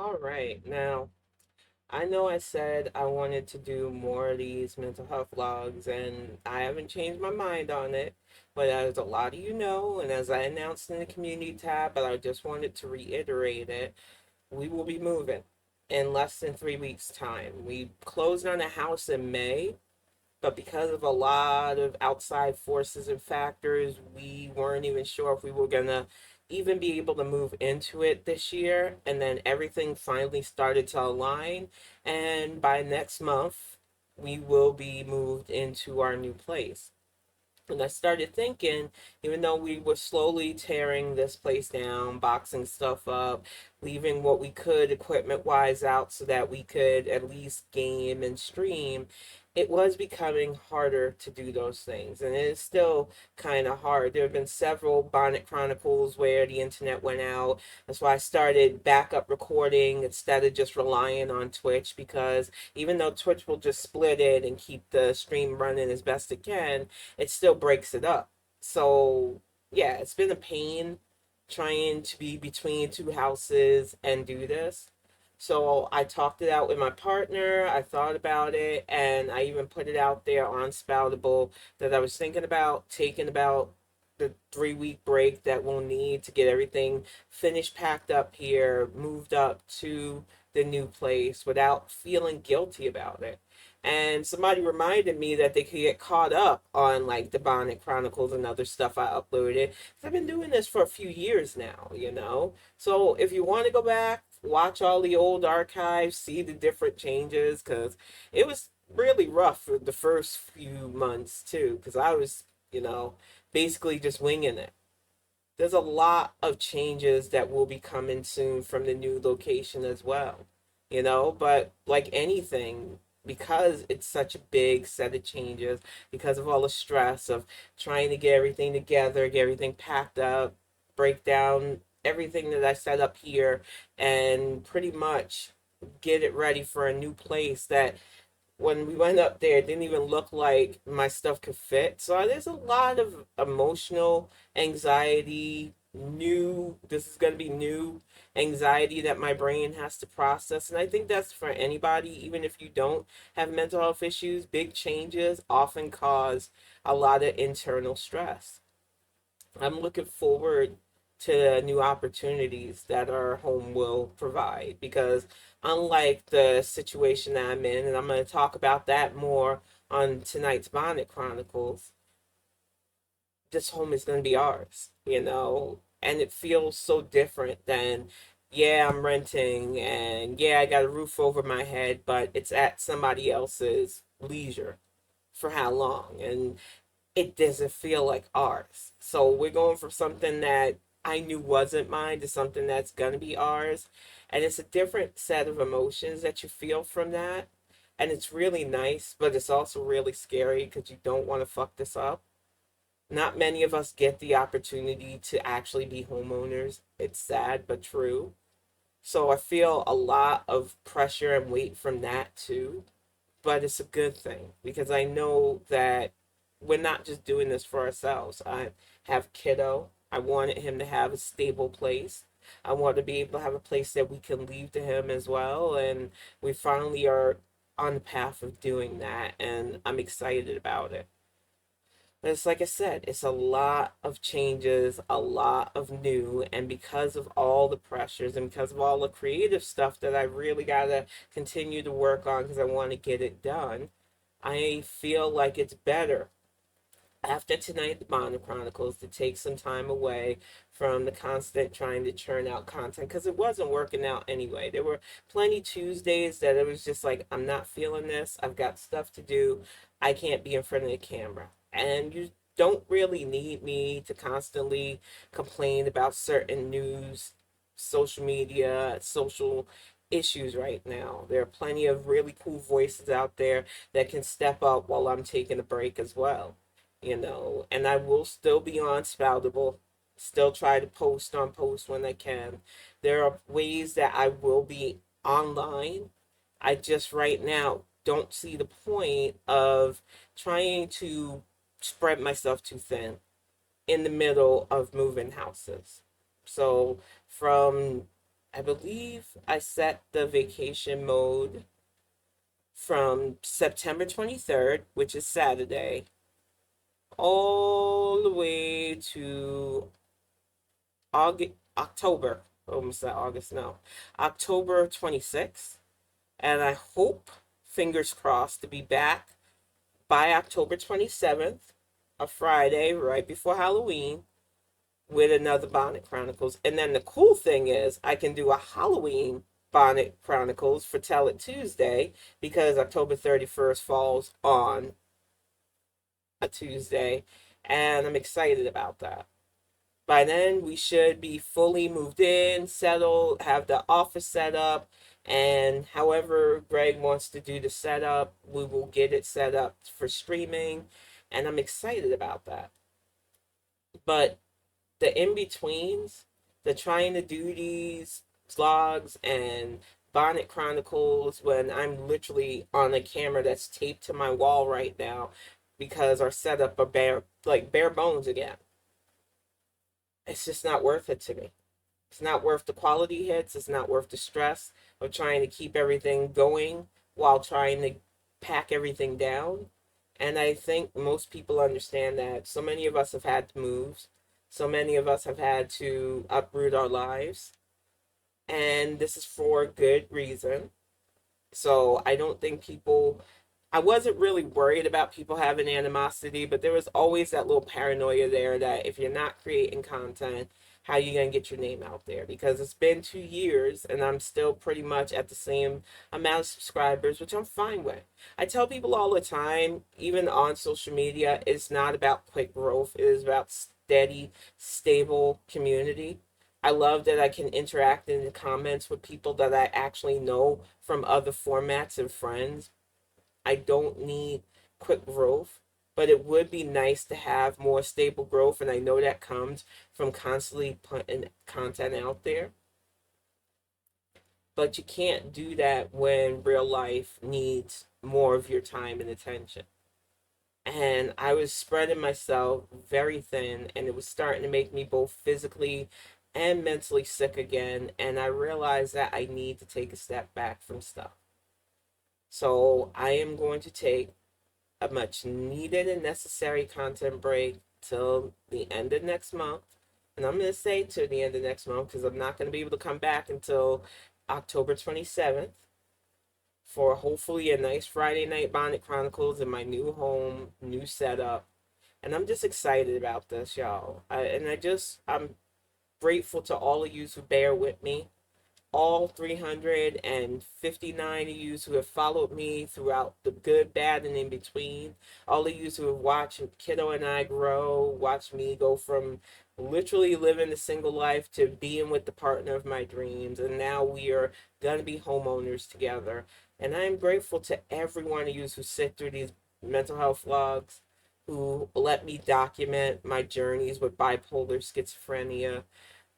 All right. Now, I know I said I wanted to do more of these mental health vlogs, and I haven't changed my mind on it. But as a lot of you know, and as I announced in the community tab, but I just wanted to reiterate it, we will be moving in less than 3 weeks' time. We closed on a house in May, but because of a lot of outside forces and factors, we weren't even sure if we were gonna even be able to move into it this year. And then everything finally started to align. And by next month, we will be moved into our new place. And I started thinking, even though we were slowly tearing this place down, boxing stuff up, leaving what we could equipment wise out so that we could at least game and stream, it was becoming harder to do those things. And it is still kind of hard. There have been several Bonnet Chronicles where the internet went out. That's why I started backup recording instead of just relying on Twitch, because even though Twitch will just split it and keep the stream running as best it can, it still breaks it up. So, yeah, it's been a pain trying to be between two houses and do this. So I talked it out with my partner. I thought about it, and I even put it out there on Spoutable that I was thinking about taking about the 3 week break that we'll need to get everything finished, packed up here, moved up to the new place without feeling guilty about it. And somebody reminded me that they could get caught up on like the Bonnet Chronicles and other stuff I uploaded. 'Cause I've been doing this for a few years now. So if you want to go back, watch all the old archives, see the different changes, because it was really rough for the first few months too, because I was, you know, basically just winging it. There's a lot of changes that will be coming soon from the new location as well. But like anything, because it's such a big set of changes, because of all the stress of trying to get everything together, get everything packed up, break down everything that I set up here, and pretty much get it ready for a new place that when we went up there, it didn't even look like my stuff could fit. So there's a lot of emotional anxiety, this is going to be new anxiety that my brain has to process. And I think that's for anybody, even if you don't have mental health issues, big changes often cause a lot of internal stress. I'm looking forward to new opportunities that our home will provide, because unlike the situation that I'm in, and I'm going to talk about that more on tonight's Bonnet Chronicles, this home is going to be ours, and it feels so different than, yeah, I'm renting and yeah, I got a roof over my head, but it's at somebody else's leisure for how long? And it doesn't feel like ours. So we're going from something that I knew wasn't mine to something that's going to be ours. And it's a different set of emotions that you feel from that. And it's really nice, but it's also really scary because you don't want to fuck this up. Not many of us get the opportunity to actually be homeowners. It's sad, but true. So I feel a lot of pressure and weight from that too, but it's a good thing because I know that we're not just doing this for ourselves. I have kiddo. I wanted him to have a stable place. I want to be able to have a place that we can leave to him as well. And we finally are on the path of doing that. And I'm excited about it. But it's like I said, it's a lot of changes, a lot of new, and because of all the pressures and because of all the creative stuff that I really got to continue to work on because I want to get it done, I feel like it's better after tonight, the Bonnet Chronicles, to take some time away from the constant trying to churn out content because it wasn't working out anyway. There were plenty Tuesdays that it was just like, I'm not feeling this. I've got stuff to do. I can't be in front of the camera. And you don't really need me to constantly complain about certain news, social media, social issues right now. There are plenty of really cool voices out there that can step up while I'm taking a break as well, and I will still be on Spoutable, still try to post on post when I can. There are ways that I will be online. I just right now don't see the point of trying to spread myself too thin in the middle of moving houses. So from I believe I set the vacation mode from September 23rd, which is Saturday, all the way to August, October. Almost said August, no. October 26th. And I hope, fingers crossed, to be back by October 27th, a Friday, right before Halloween, with another Bonnet Chronicles. And then the cool thing is, I can do a Halloween Bonnet Chronicles for Tell It Tuesday because October 31st falls on a Tuesday. And I'm excited about that. By then, we should be fully moved in, settled, have the office set up, and however Greg wants to do the setup, we will get it set up for streaming. And I'm excited about that. But the in betweens, the trying to do these vlogs and Bonnet Chronicles when I'm literally on a camera that's taped to my wall right now because our setup are bare bones again. It's just not worth it to me. It's not worth the quality hits. It's not worth the stress of trying to keep everything going while trying to pack everything down. And I think most people understand that. So many of us have had to move. So many of us have had to uproot our lives. And this is for a good reason. So I don't think people, I wasn't really worried about people having animosity, but there was always that little paranoia there that if you're not creating content, how you gonna get your name out there? Because it's been 2 years and I'm still pretty much at the same amount of subscribers, which I'm fine with. I tell people all the time, even on social media, it's not about quick growth. It is about steady, stable community. I love that I can interact in the comments with people that I actually know from other formats and friends. I don't need quick growth, but it would be nice to have more stable growth. And I know that comes from constantly putting content out there. But you can't do that when real life needs more of your time and attention. And I was spreading myself very thin, and it was starting to make me both physically and mentally sick again. And I realized that I need to take a step back from stuff. So I am going to take a much needed and necessary content break till the end of next month. And I'm going to say to the end of next month because I'm not going to be able to come back until October 27th for hopefully a nice Friday night Bonnet Chronicles in my new home, new setup. And I'm just excited about this, y'all. I'm grateful to all of you who bear with me, all 359 of you who have followed me throughout the good, bad, and in between. All of you who have watched Kiddo and I grow, watched me go from literally living a single life to being with the partner of my dreams. And now we are going to be homeowners together. And I am grateful to every one of you who sit through these mental health vlogs, who let me document my journeys with bipolar schizophrenia,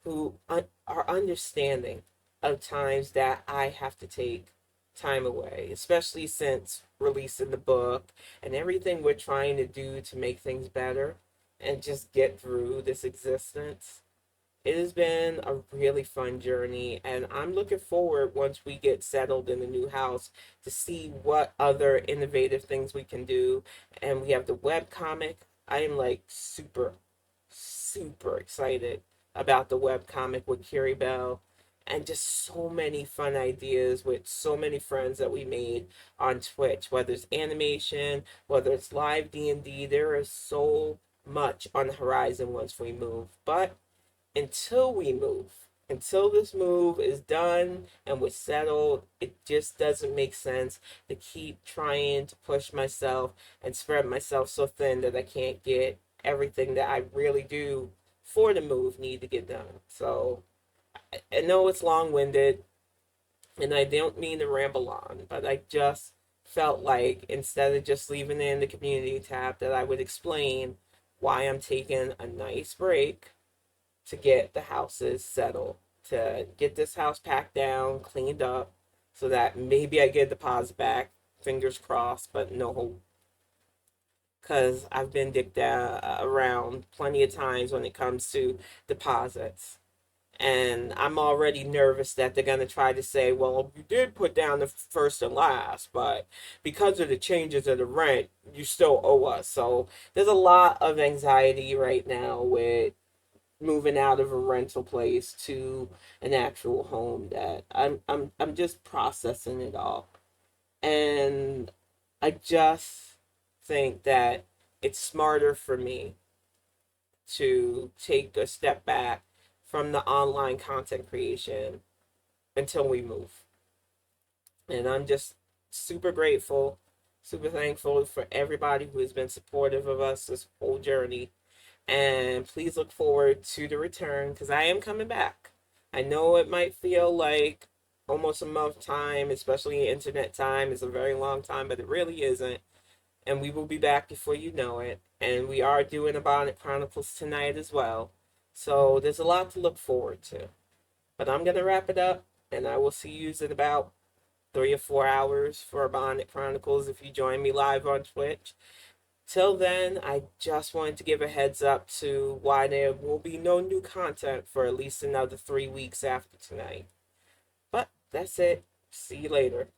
who are understanding of times that I have to take time away, especially since releasing the book and everything we're trying to do to make things better and just get through this existence. It has been a really fun journey, and I'm looking forward once we get settled in the new house to see what other innovative things we can do. And we have the web comic. I am like super excited about the web comic with Carrie Bell, and just so many fun ideas with so many friends that we made on Twitch, whether it's animation, whether it's live D&D. There is so much on the horizon once we move. But until we move, until this move is done and we're settled, it just doesn't make sense to keep trying to push myself and spread myself so thin that I can't get everything that I really do for the move need to get done. So I know it's long-winded and I don't mean to ramble on, but I just felt like instead of just leaving it in the community tab that I would explain why I'm taking a nice break to get the houses settled, to get this house packed down, cleaned up, so that maybe I get a deposit back. Fingers crossed, but no hope. Because I've been dicked down around plenty of times when it comes to deposits. And I'm already nervous that they're going to try to say, well, you did put down the first and last, but because of the changes of the rent, you still owe us. So there's a lot of anxiety right now with moving out of a rental place to an actual home that I'm just processing it all. And I just think that it's smarter for me to take a step back from the online content creation until we move. And I'm just super grateful, super thankful for everybody who has been supportive of us this whole journey. And please look forward to the return because I am coming back. I know it might feel like almost a month time, especially internet time is a very long time, but it really isn't. And we will be back before you know it. And we are doing a Bonnet Chronicles tonight as well. So there's a lot to look forward to. But I'm going to wrap it up, and I will see you in about 3 or 4 hours for Bonnet Chronicles if you join me live on Twitch. Till then, I just wanted to give a heads up to why there will be no new content for at least another 3 weeks after tonight. But that's it. See you later.